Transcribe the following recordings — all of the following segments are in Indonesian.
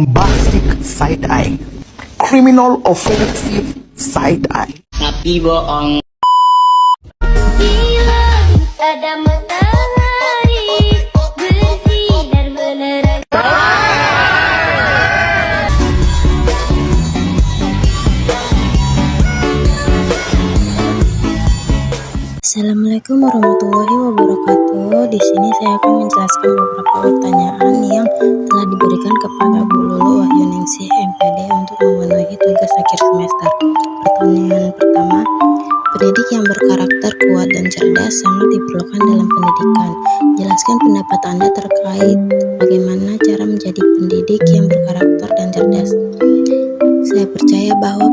bombastic side eye, criminal offensive side eye. Tapi bohong. Bila ada matahari bersinar menerangi. Assalamualaikum warahmatullahi wabarakatuh. Di sini saya akan menjelaskan beberapa pertanyaan yang telah diberikan kepada Bu Lulu Wahyuningsih MPD untuk memenuhi tugas akhir semester. Pertanyaan pertama, pendidik yang berkarakter kuat dan cerdas sangat diperlukan dalam pendidikan. Jelaskan pendapat Anda terkait bagaimana cara menjadi pendidik yang berkarakter dan cerdas. Saya percaya bahwa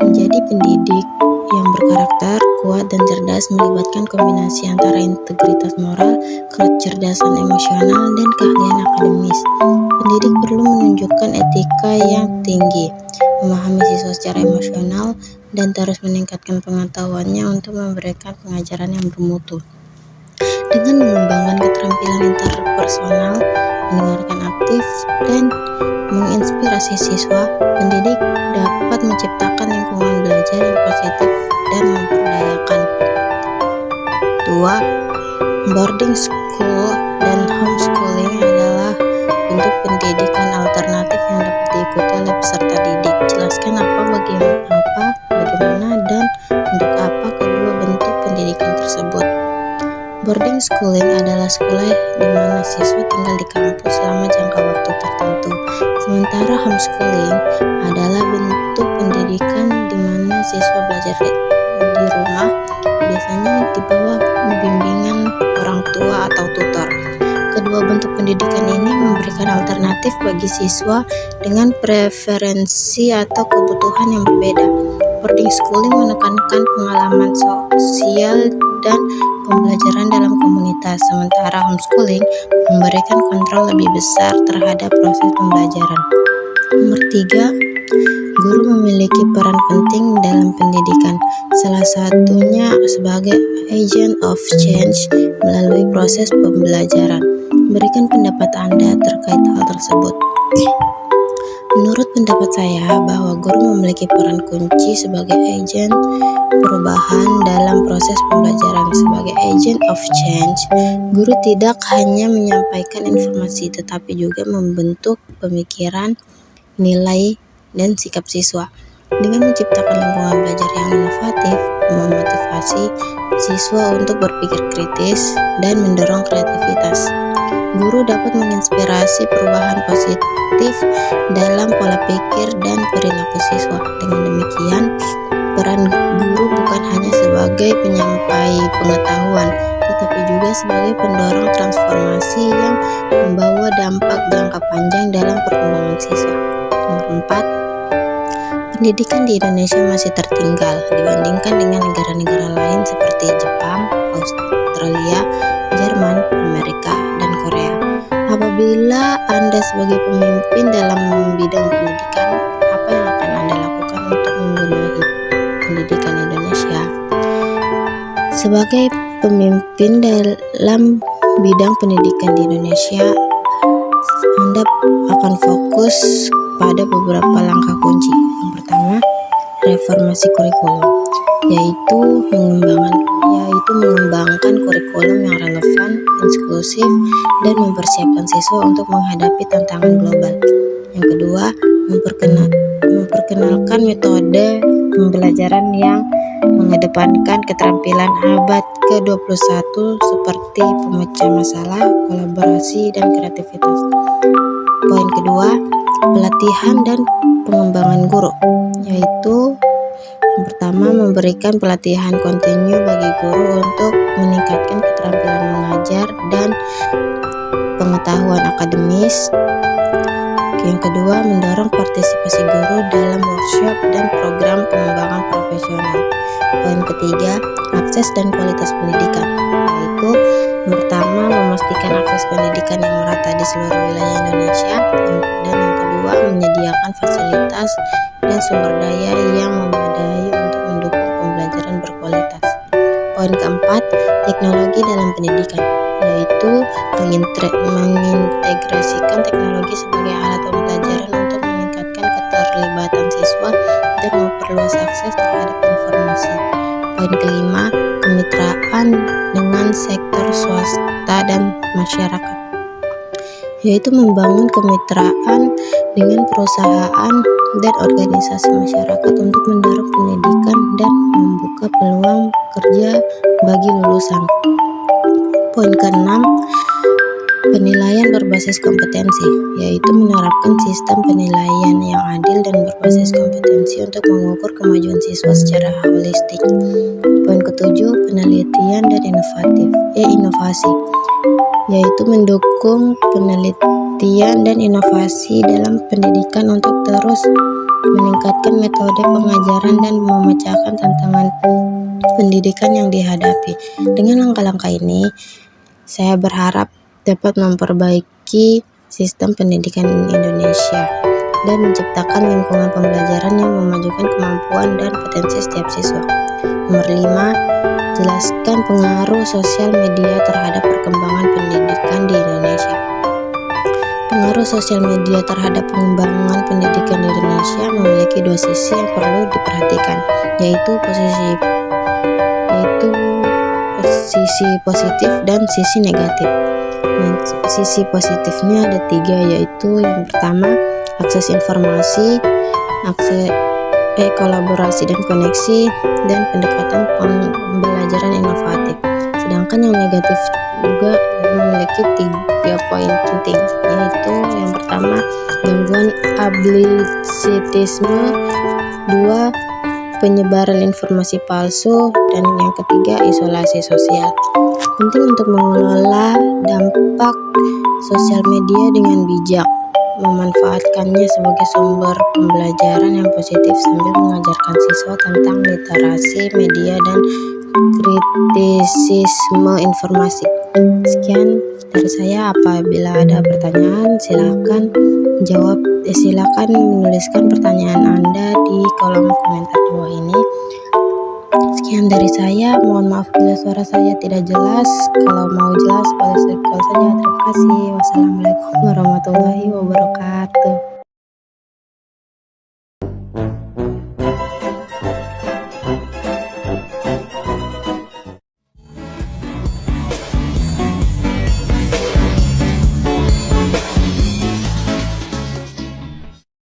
menjadi pendidik yang berkarakter kuat dan cerdas melibatkan kombinasi antara integritas moral, kecerdasan emosional, dan keahlian akademis. Pendidik perlu menunjukkan etika yang tinggi, memahami siswa secara emosional, dan terus meningkatkan pengetahuannya untuk memberikan pengajaran yang bermutu. Dengan mengembangkan keterampilan interpersonal, mendengarkan aktif, dan menginspirasi siswa, pendidik dapat menciptakan lingkungan belajar yang positif dan memperdayakan. 2. Boarding school dan homeschooling adalah bentuk pendidikan alternatif yang dapat diikuti oleh peserta didik. Jelaskan bagaimana, dan untuk apa kedua bentuk pendidikan tersebut. Boarding schooling adalah sekolah di mana siswa tinggal di kampus selama jangka waktu tertentu. Sementara homeschooling adalah bentuk pendidikan di mana siswa belajar di rumah, biasanya di bawah bimbingan orang tua atau tutor. Kedua bentuk pendidikan ini memberikan alternatif bagi siswa dengan preferensi atau kebutuhan yang berbeda. Boarding schooling menekankan pengalaman sosial dan pembelajaran dalam komunitas, sementara homeschooling memberikan kontrol lebih besar terhadap proses pembelajaran. Nomor 3, guru memiliki peran penting dalam pendidikan, salah satunya sebagai agent of change melalui proses pembelajaran. Berikan pendapat Anda terkait hal tersebut. Menurut pendapat saya bahwa guru memiliki peran kunci sebagai agen perubahan dalam proses pembelajaran. Sebagai agent of change, guru tidak hanya menyampaikan informasi tetapi juga membentuk pemikiran, nilai, dan sikap siswa. Dengan menciptakan lingkungan belajar yang inovatif, memotivasi siswa untuk berpikir kritis dan mendorong kreativitas. Guru dapat menginspirasi perubahan positif dalam pola pikir dan perilaku siswa. Dengan demikian, peran guru bukan hanya sebagai penyampai pengetahuan, tetapi juga sebagai pendorong transformasi yang membawa dampak jangka panjang dalam perkembangan siswa. Nomor 4, pendidikan di Indonesia masih tertinggal dibandingkan dengan negara-negara lain seperti Jepang, Australia, Jerman, Amerika, dan Korea. Apabila Anda sebagai pemimpin dalam bidang pendidikan, apa yang akan Anda lakukan untuk membenahi pendidikan Indonesia? Sebagai pemimpin dalam bidang pendidikan di Indonesia, Anda akan fokus pada beberapa langkah kunci. Yang pertama, reformasi kurikulum, yaitu mengembangkan kurikulum yang relevan, inklusif, dan mempersiapkan siswa untuk menghadapi tantangan global. Yang kedua, memperkenalkan metode pembelajaran yang mengedepankan keterampilan abad ke-21 seperti pemecah masalah, kolaborasi, dan kreativitas. Poin kedua, pelatihan dan pengembangan guru, yaitu yang pertama, memberikan pelatihan kontinu bagi guru untuk meningkatkan keterampilan mengajar dan pengetahuan akademis. Yang kedua, mendorong partisipasi guru dalam workshop dan program pengembangan profesional. Poin ketiga, akses dan kualitas pendidikan, yaitu yang pertama, memastikan akses pendidikan yang merata di seluruh wilayah Indonesia, dan yang kedua, menyediakan fasilitas dan sumber daya yang memadai untuk mendukung pembelajaran berkualitas. Poin keempat, teknologi dalam pendidikan, yaitu mengintegrasikan teknologi sebagai alat pembelajaran untuk Poin kelima, kemitraan dengan sektor swasta dan masyarakat, yaitu membangun kemitraan dengan perusahaan dan organisasi masyarakat untuk mendorong pendidikan dan membuka peluang kerja bagi lulusan. Poin keenam, penilaian berbasis kompetensi, yaitu menerapkan sistem penilaian yang adil dan berbasis kompetensi untuk mengukur kemajuan siswa secara holistik. Poin ketujuh, penelitian dan inovasi, yaitu mendukung penelitian dan inovasi dalam pendidikan untuk terus meningkatkan metode pengajaran dan memecahkan tantangan pendidikan yang dihadapi. Dengan langkah-langkah ini, saya berharap dapat memperbaiki sistem pendidikan Indonesia dan menciptakan lingkungan pembelajaran yang memajukan kemampuan dan potensi setiap siswa. Nomor 5, jelaskan pengaruh sosial media terhadap perkembangan pendidikan di Indonesia. Pengaruh sosial media terhadap pengembangan pendidikan di Indonesia memiliki dua sisi yang perlu diperhatikan, yaitu sisi positif dan sisi negatif. Nah, sisi positifnya ada 3, yaitu yang pertama, akses informasi, kolaborasi dan koneksi, dan pendekatan pembelajaran inovatif. Sedangkan yang negatif juga memiliki 3 poin penting, yaitu yang pertama, gangguan absentisme, 2, penyebaran informasi palsu, dan yang ketiga, isolasi sosial. Penting untuk mengelola dampak sosial media dengan bijak, memanfaatkannya sebagai sumber pembelajaran yang positif sambil mengajarkan siswa tentang literasi media dan kritisisme informasi. Sekian dari saya. Apabila ada pertanyaan, silakan menuliskan pertanyaan Anda di kolom komentar bawah ini. Sekian dari saya, mohon maaf bila suara saya tidak jelas. Kalau mau jelas boleh call saja. Terima kasih. Wassalamualaikum warahmatullahi wabarakatuh.